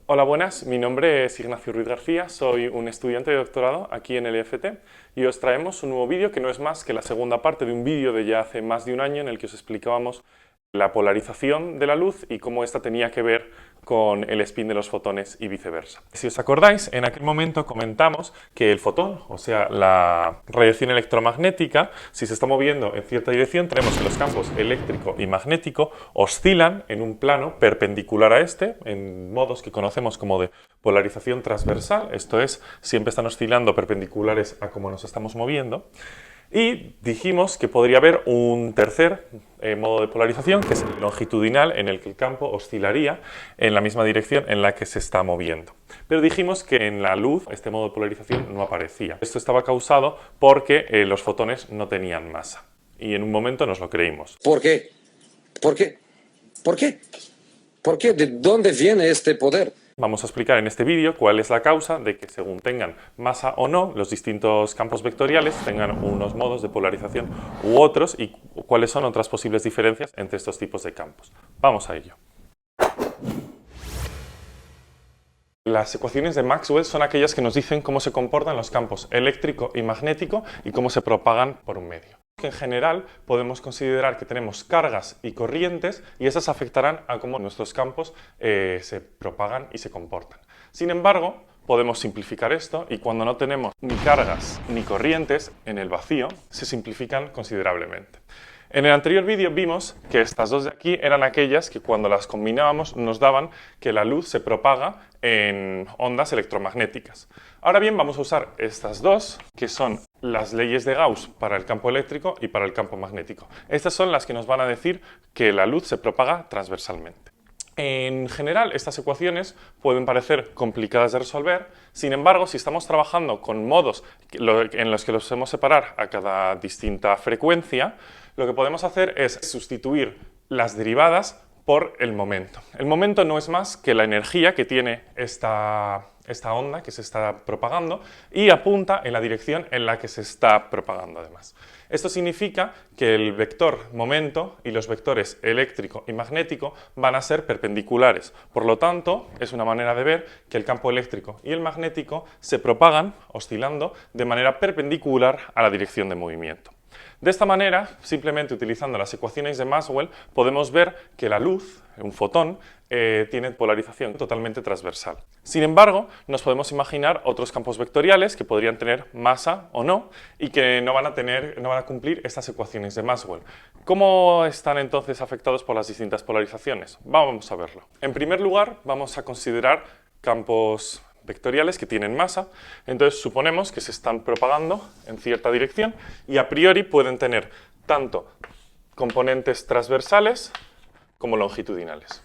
Hola, buenas. Mi nombre es Ignacio Ruiz García, soy un estudiante de doctorado aquí en el EFT y os traemos un nuevo vídeo que no es más que la segunda parte de un vídeo de ya hace más de un año en el que os explicábamos la polarización de la luz y cómo esta tenía que ver con el spin de los fotones y viceversa. Si os acordáis, en aquel momento comentamos que el fotón, o sea, la radiación electromagnética, si se está moviendo en cierta dirección, tenemos que los campos eléctrico y magnético oscilan en un plano perpendicular a este, en modos que conocemos como de polarización transversal, esto es, siempre están oscilando perpendiculares a cómo nos estamos moviendo. Y dijimos que podría haber un tercer modo de polarización, que es el longitudinal, en el que el campo oscilaría en la misma dirección en la que se está moviendo. Pero dijimos que en la luz este modo de polarización no aparecía. Esto estaba causado porque los fotones no tenían masa. Y en un momento nos lo creímos. ¿Por qué? ¿Por qué? ¿Por qué? ¿Por qué? ¿De dónde viene este poder? Vamos a explicar en este vídeo cuál es la causa de que según tengan masa o no, los distintos campos vectoriales tengan unos modos de polarización u otros y cuáles son otras posibles diferencias entre estos tipos de campos. Vamos a ello. Las ecuaciones de Maxwell son aquellas que nos dicen cómo se comportan los campos eléctrico y magnético y cómo se propagan por un medio. En general podemos considerar que tenemos cargas y corrientes y esas afectarán a cómo nuestros campos se propagan y se comportan. Sin embargo, podemos simplificar esto y cuando no tenemos ni cargas ni corrientes en el vacío, se simplifican considerablemente. En el anterior vídeo vimos que estas dos de aquí eran aquellas que cuando las combinábamos nos daban que la luz se propaga en ondas electromagnéticas. Ahora bien, vamos a usar estas dos, que son las leyes de Gauss para el campo eléctrico y para el campo magnético. Estas son las que nos van a decir que la luz se propaga transversalmente. En general, estas ecuaciones pueden parecer complicadas de resolver, sin embargo, si estamos trabajando con modos en los que los hacemos separar a cada distinta frecuencia, lo que podemos hacer es sustituir las derivadas por el momento. El momento no es más que la energía que tiene esta onda que se está propagando y apunta en la dirección en la que se está propagando además. Esto significa que el vector momento y los vectores eléctrico y magnético van a ser perpendiculares. Por lo tanto, es una manera de ver que el campo eléctrico y el magnético se propagan oscilando de manera perpendicular a la dirección de movimiento. De esta manera, simplemente utilizando las ecuaciones de Maxwell, podemos ver que la luz, un fotón, tiene polarización totalmente transversal. Sin embargo, nos podemos imaginar otros campos vectoriales que podrían tener masa o no y que no van a cumplir estas ecuaciones de Maxwell. ¿Cómo están entonces afectados por las distintas polarizaciones? Vamos a verlo. En primer lugar, vamos a considerar campos vectoriales que tienen masa, entonces suponemos que se están propagando en cierta dirección y a priori pueden tener tanto componentes transversales como longitudinales.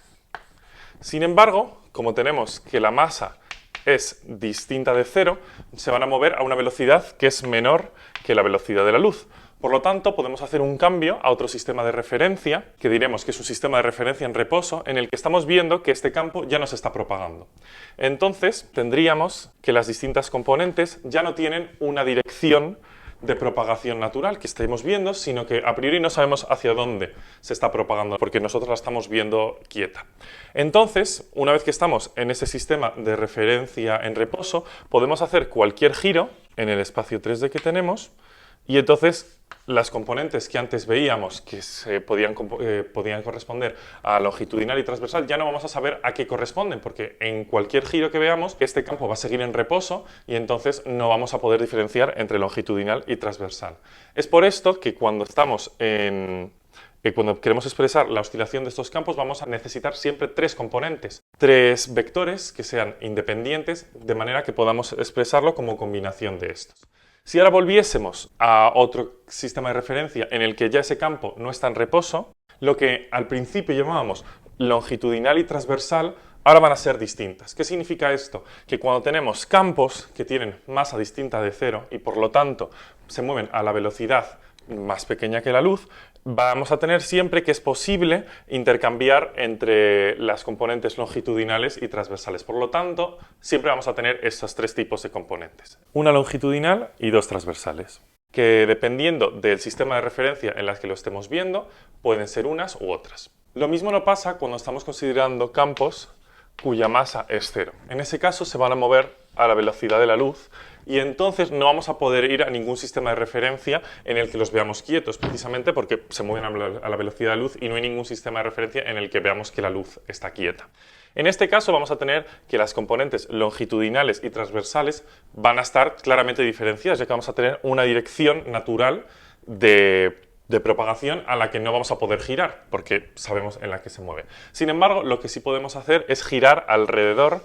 Sin embargo, como tenemos que la masa es distinta de cero, se van a mover a una velocidad que es menor que la velocidad de la luz. Por lo tanto, podemos hacer un cambio a otro sistema de referencia, que diremos que es un sistema de referencia en reposo, en el que estamos viendo que este campo ya no se está propagando. Entonces, tendríamos que las distintas componentes ya no tienen una dirección de propagación natural que estemos viendo, sino que a priori no sabemos hacia dónde se está propagando, porque nosotros la estamos viendo quieta. Entonces, una vez que estamos en ese sistema de referencia en reposo, podemos hacer cualquier giro en el espacio 3D que tenemos, y entonces las componentes que antes veíamos que se podían corresponder a longitudinal y transversal ya no vamos a saber a qué corresponden, porque en cualquier giro que veamos este campo va a seguir en reposo y entonces no vamos a poder diferenciar entre longitudinal y transversal. Es por esto que cuando queremos expresar la oscilación de estos campos vamos a necesitar siempre tres componentes, tres vectores que sean independientes de manera que podamos expresarlo como combinación de estos. Si ahora volviésemos a otro sistema de referencia en el que ya ese campo no está en reposo, lo que al principio llamábamos longitudinal y transversal, ahora van a ser distintas. ¿Qué significa esto? Que cuando tenemos campos que tienen masa distinta de cero y por lo tanto se mueven a la velocidad más pequeña que la luz, vamos a tener siempre que es posible intercambiar entre las componentes longitudinales y transversales. Por lo tanto, siempre vamos a tener estos tres tipos de componentes. Una longitudinal y dos transversales, que dependiendo del sistema de referencia en las que lo estemos viendo, pueden ser unas u otras. Lo mismo no pasa cuando estamos considerando campos cuya masa es cero. En ese caso se van a mover a la velocidad de la luz y entonces no vamos a poder ir a ningún sistema de referencia en el que los veamos quietos, precisamente porque se mueven a la velocidad de la luz y no hay ningún sistema de referencia en el que veamos que la luz está quieta. En este caso vamos a tener que las componentes longitudinales y transversales van a estar claramente diferenciadas, ya que vamos a tener una dirección natural de propagación a la que no vamos a poder girar, porque sabemos en la que se mueve. Sin embargo, lo que sí podemos hacer es girar alrededor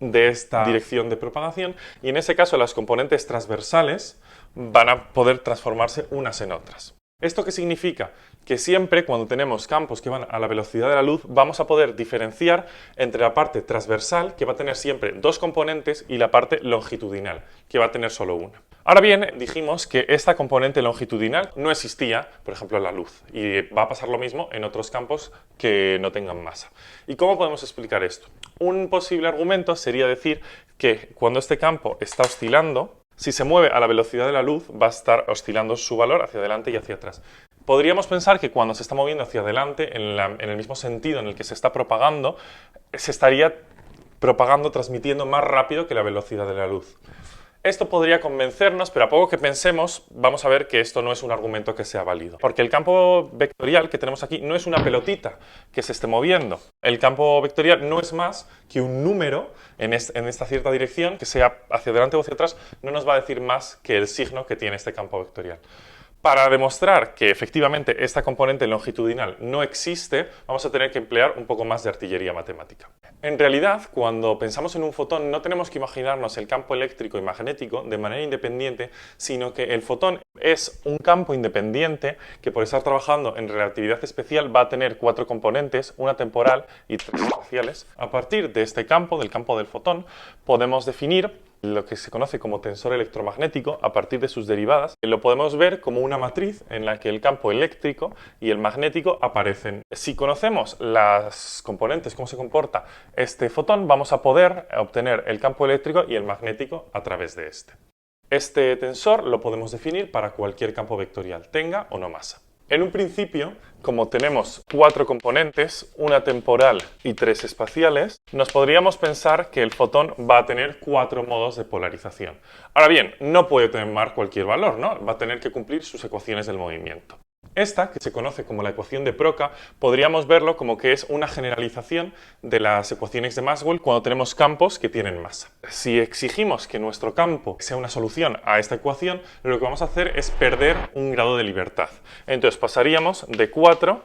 de esta dirección de propagación y en ese caso las componentes transversales van a poder transformarse unas en otras. ¿Esto qué significa? Que siempre cuando tenemos campos que van a la velocidad de la luz vamos a poder diferenciar entre la parte transversal, que va a tener siempre dos componentes, y la parte longitudinal, que va a tener solo una. Ahora bien, dijimos que esta componente longitudinal no existía, por ejemplo, en la luz, y va a pasar lo mismo en otros campos que no tengan masa. ¿Y cómo podemos explicar esto? Un posible argumento sería decir que cuando este campo está oscilando, si se mueve a la velocidad de la luz, va a estar oscilando su valor hacia adelante y hacia atrás. Podríamos pensar que cuando se está moviendo hacia adelante, en el mismo sentido en el que se está propagando, se estaría propagando, transmitiendo más rápido que la velocidad de la luz. Esto podría convencernos, pero a poco que pensemos, vamos a ver que esto no es un argumento que sea válido. Porque el campo vectorial que tenemos aquí no es una pelotita que se esté moviendo. El campo vectorial no es más que un número en esta cierta dirección, que sea hacia adelante o hacia atrás, no nos va a decir más que el signo que tiene este campo vectorial. Para demostrar que efectivamente esta componente longitudinal no existe, vamos a tener que emplear un poco más de artillería matemática. En realidad, cuando pensamos en un fotón, no tenemos que imaginarnos el campo eléctrico y magnético de manera independiente, sino que el fotón es un campo independiente que, por estar trabajando en relatividad especial, va a tener 4 componentes, una temporal y 3 espaciales. A partir de este campo, del campo del fotón, podemos definir lo que se conoce como tensor electromagnético a partir de sus derivadas. Lo podemos ver como una matriz en la que el campo eléctrico y el magnético aparecen. Si conocemos las componentes, cómo se comporta este fotón, vamos a poder obtener el campo eléctrico y el magnético a través de este. Este tensor lo podemos definir para cualquier campo vectorial, tenga o no masa. En un principio, como tenemos 4 componentes, una temporal y 3 espaciales, nos podríamos pensar que el fotón va a tener 4 modos de polarización. Ahora bien, no puede tomar cualquier valor, ¿no? Va a tener que cumplir sus ecuaciones del movimiento. Esta, que se conoce como la ecuación de Proca, podríamos verlo como que es una generalización de las ecuaciones de Maxwell cuando tenemos campos que tienen masa. Si exigimos que nuestro campo sea una solución a esta ecuación, lo que vamos a hacer es perder un grado de libertad. Entonces pasaríamos de 4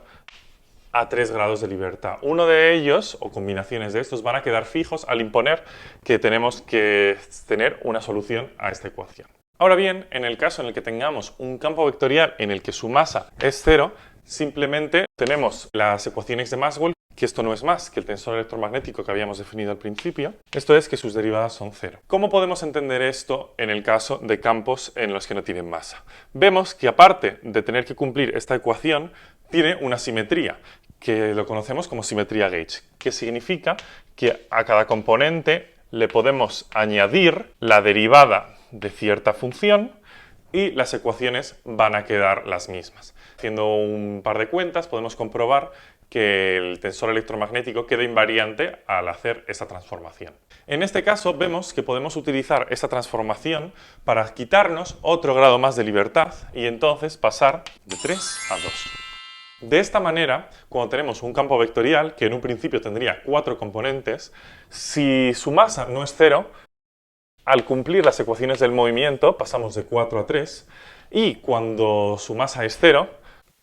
a 3 grados de libertad. Uno de ellos, o combinaciones de estos, van a quedar fijos al imponer que tenemos que tener una solución a esta ecuación. Ahora bien, en el caso en el que tengamos un campo vectorial en el que su masa es cero, simplemente tenemos las ecuaciones de Maxwell, que esto no es más que el tensor electromagnético que habíamos definido al principio, esto es que sus derivadas son cero. ¿Cómo podemos entender esto en el caso de campos en los que no tienen masa? Vemos que aparte de tener que cumplir esta ecuación, tiene una simetría, que lo conocemos como simetría Gauge, que significa que a cada componente le podemos añadir la derivada de cierta función y las ecuaciones van a quedar las mismas. Haciendo un par de cuentas podemos comprobar que el tensor electromagnético queda invariante al hacer esta transformación. En este caso vemos que podemos utilizar esta transformación para quitarnos otro grado más de libertad y entonces pasar de 3 a 2. De esta manera, cuando tenemos un campo vectorial que en un principio tendría 4 componentes, si su masa no es cero, al cumplir las ecuaciones del movimiento pasamos de 4 a 3 y cuando su masa es 0,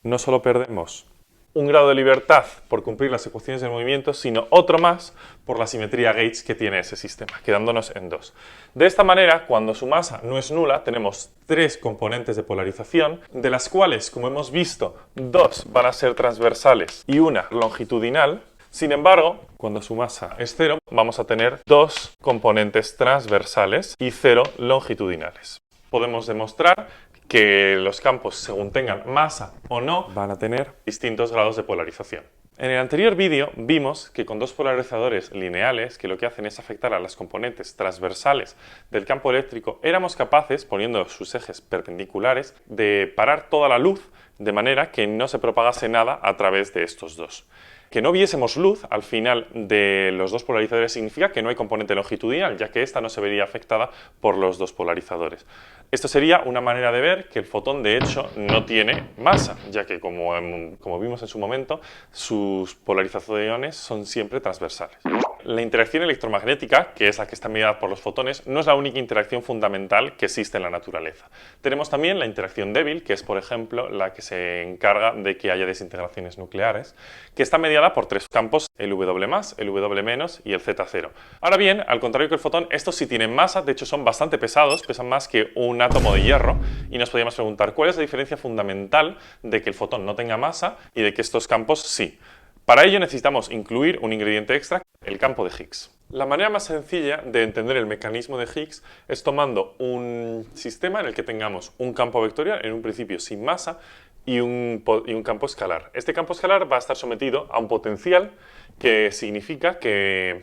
no solo perdemos un grado de libertad por cumplir las ecuaciones del movimiento, sino otro más por la simetría Gauge que tiene ese sistema, quedándonos en 2. De esta manera, cuando su masa no es nula, tenemos 3 componentes de polarización, de las cuales, como hemos visto, 2 van a ser transversales y una longitudinal. Sin embargo, cuando su masa es 0, vamos a tener 2 componentes transversales y 0 longitudinales. Podemos demostrar que los campos, según tengan masa o no, van a tener distintos grados de polarización. En el anterior vídeo vimos que con 2 polarizadores lineales, que lo que hacen es afectar a las componentes transversales del campo eléctrico, éramos capaces, poniendo sus ejes perpendiculares, de parar toda la luz de manera que no se propagase nada a través de estos dos. Que no viésemos luz al final de los dos polarizadores significa que no hay componente longitudinal, ya que esta no se vería afectada por los dos polarizadores. Esto sería una manera de ver que el fotón de hecho no tiene masa, ya que como vimos en su momento, sus polarizaciones son siempre transversales. La interacción electromagnética, que es la que está mediada por los fotones, no es la única interacción fundamental que existe en la naturaleza. Tenemos también la interacción débil, que es, por ejemplo, la que se encarga de que haya desintegraciones nucleares, que está mediada por tres campos, el W+, el W- y el Z0. Ahora bien, al contrario que el fotón, estos sí tienen masa, de hecho son bastante pesados, pesan más que un átomo de hierro, y nos podríamos preguntar cuál es la diferencia fundamental de que el fotón no tenga masa y de que estos campos sí. Para ello necesitamos incluir un ingrediente extra, el campo de Higgs. La manera más sencilla de entender el mecanismo de Higgs es tomando un sistema en el que tengamos un campo vectorial, en un principio sin masa, y un campo escalar. Este campo escalar va a estar sometido a un potencial, que significa que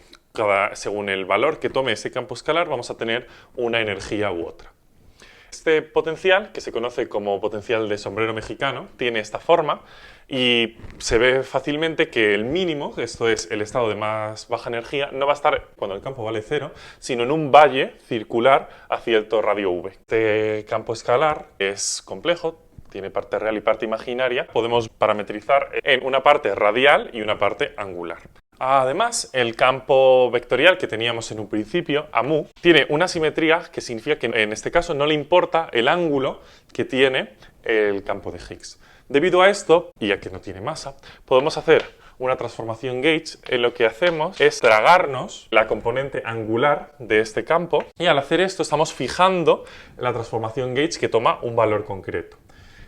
según el valor que tome ese campo escalar vamos a tener una energía u otra. Este potencial, que se conoce como potencial de sombrero mexicano, tiene esta forma y se ve fácilmente que el mínimo, esto es el estado de más baja energía, no va a estar cuando el campo vale 0, sino en un valle circular a cierto radio V. Este campo escalar es complejo, tiene parte real y parte imaginaria. Podemos parametrizar en una parte radial y una parte angular. Además, el campo vectorial que teníamos en un principio, AMU, tiene una simetría que significa que en este caso no le importa el ángulo que tiene el campo de Higgs. Debido a esto, y a que no tiene masa, podemos hacer una transformación gauge en lo que hacemos es tragarnos la componente angular de este campo y al hacer esto estamos fijando la transformación gauge que toma un valor concreto.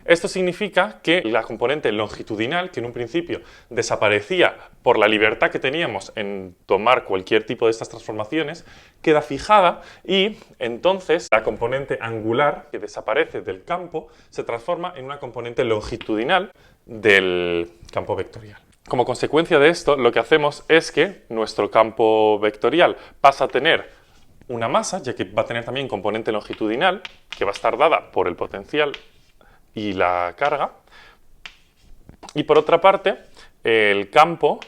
Esto significa que la componente longitudinal, que en un principio desaparecía por la libertad que teníamos en tomar cualquier tipo de estas transformaciones, queda fijada y entonces la componente angular que desaparece del campo se transforma en una componente longitudinal del campo vectorial. Como consecuencia de esto, lo que hacemos es que nuestro campo vectorial pasa a tener una masa, ya que va a tener también componente longitudinal, que va a estar dada por el potencial y la carga, y por otra parte el campo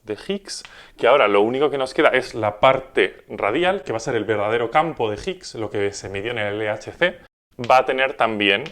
de Higgs, que ahora lo único que nos queda es la parte radial, que va a ser el verdadero campo de Higgs, lo que se midió en el LHC, va a tener también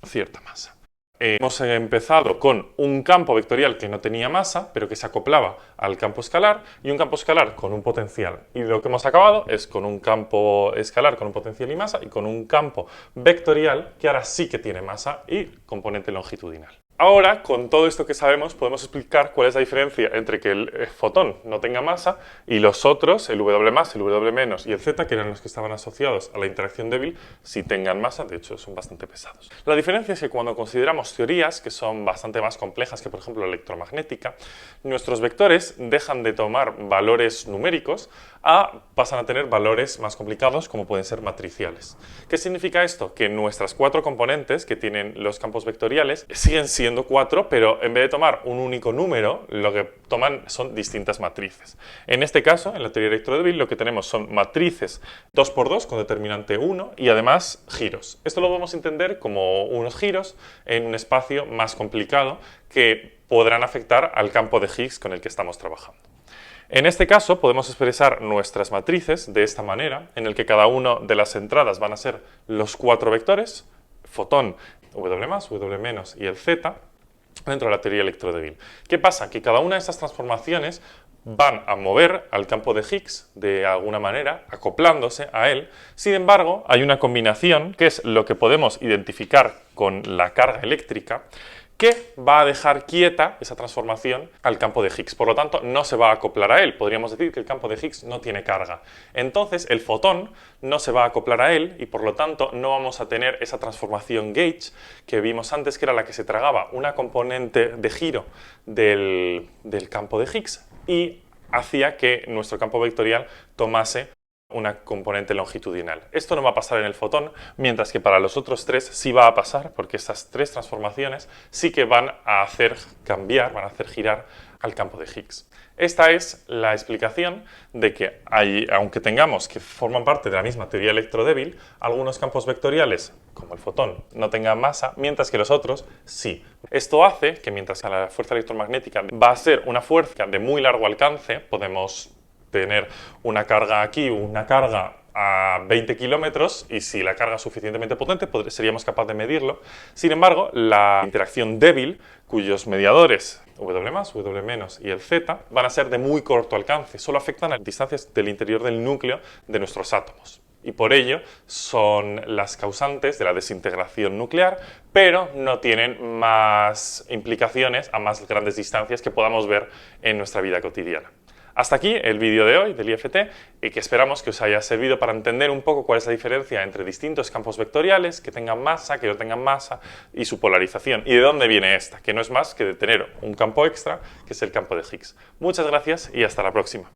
cierta masa. Hemos empezado con un campo vectorial que no tenía masa, pero que se acoplaba al campo escalar, y un campo escalar con un potencial. Y lo que hemos acabado es con un campo escalar con un potencial y masa, y con un campo vectorial que ahora sí que tiene masa y componente longitudinal. Ahora, con todo esto que sabemos, podemos explicar cuál es la diferencia entre que el fotón no tenga masa y los otros, el W+, el W- y el Z, que eran los que estaban asociados a la interacción débil, sí tengan masa, de hecho son bastante pesados. La diferencia es que cuando consideramos teorías que son bastante más complejas que, por ejemplo, la electromagnética, nuestros vectores dejan de tomar valores numéricos pasan a tener valores más complicados, como pueden ser matriciales. ¿Qué significa esto? Que nuestras cuatro componentes que tienen los campos vectoriales siguen siendo 4, pero en vez de tomar un único número, lo que toman son distintas matrices. En este caso, en la teoría electrodébil, lo que tenemos son matrices 2×2 con determinante 1 y además giros. Esto lo vamos a entender como unos giros en un espacio más complicado que podrán afectar al campo de Higgs con el que estamos trabajando. En este caso podemos expresar nuestras matrices de esta manera, en el que cada una de las entradas van a ser los 4 vectores, fotón, W+, W- y el Z, dentro de la teoría electrodébil. ¿Qué pasa? Que cada una de estas transformaciones van a mover al campo de Higgs de alguna manera, acoplándose a él. Sin embargo, hay una combinación, que es lo que podemos identificar con la carga eléctrica, que va a dejar quieta esa transformación al campo de Higgs. Por lo tanto, no se va a acoplar a él. Podríamos decir que el campo de Higgs no tiene carga. Entonces, el fotón no se va a acoplar a él y, por lo tanto, no vamos a tener esa transformación gauge que vimos antes, que era la que se tragaba una componente de giro del campo de Higgs y hacía que nuestro campo vectorial tomase una componente longitudinal. Esto no va a pasar en el fotón, mientras que para los otros tres sí va a pasar, porque estas tres transformaciones sí que van a hacer cambiar, van a hacer girar al campo de Higgs. Esta es la explicación de que, aunque tengamos que forman parte de la misma teoría electrodébil, algunos campos vectoriales, como el fotón, no tengan masa, mientras que los otros sí. Esto hace que mientras que la fuerza electromagnética va a ser una fuerza de muy largo alcance, podemos tener una carga aquí, una carga a 20 kilómetros, y si la carga es suficientemente potente seríamos capaces de medirlo. Sin embargo, la interacción débil, cuyos mediadores W+, W- y el Z van a ser de muy corto alcance, solo afectan a distancias del interior del núcleo de nuestros átomos. Y por ello son las causantes de la desintegración nuclear, pero no tienen más implicaciones a más grandes distancias que podamos ver en nuestra vida cotidiana. Hasta aquí el vídeo de hoy del IFT, y que esperamos que os haya servido para entender un poco cuál es la diferencia entre distintos campos vectoriales, que tengan masa, que no tengan masa, y su polarización, y de dónde viene esta, que no es más que de tener un campo extra, que es el campo de Higgs. Muchas gracias y hasta la próxima.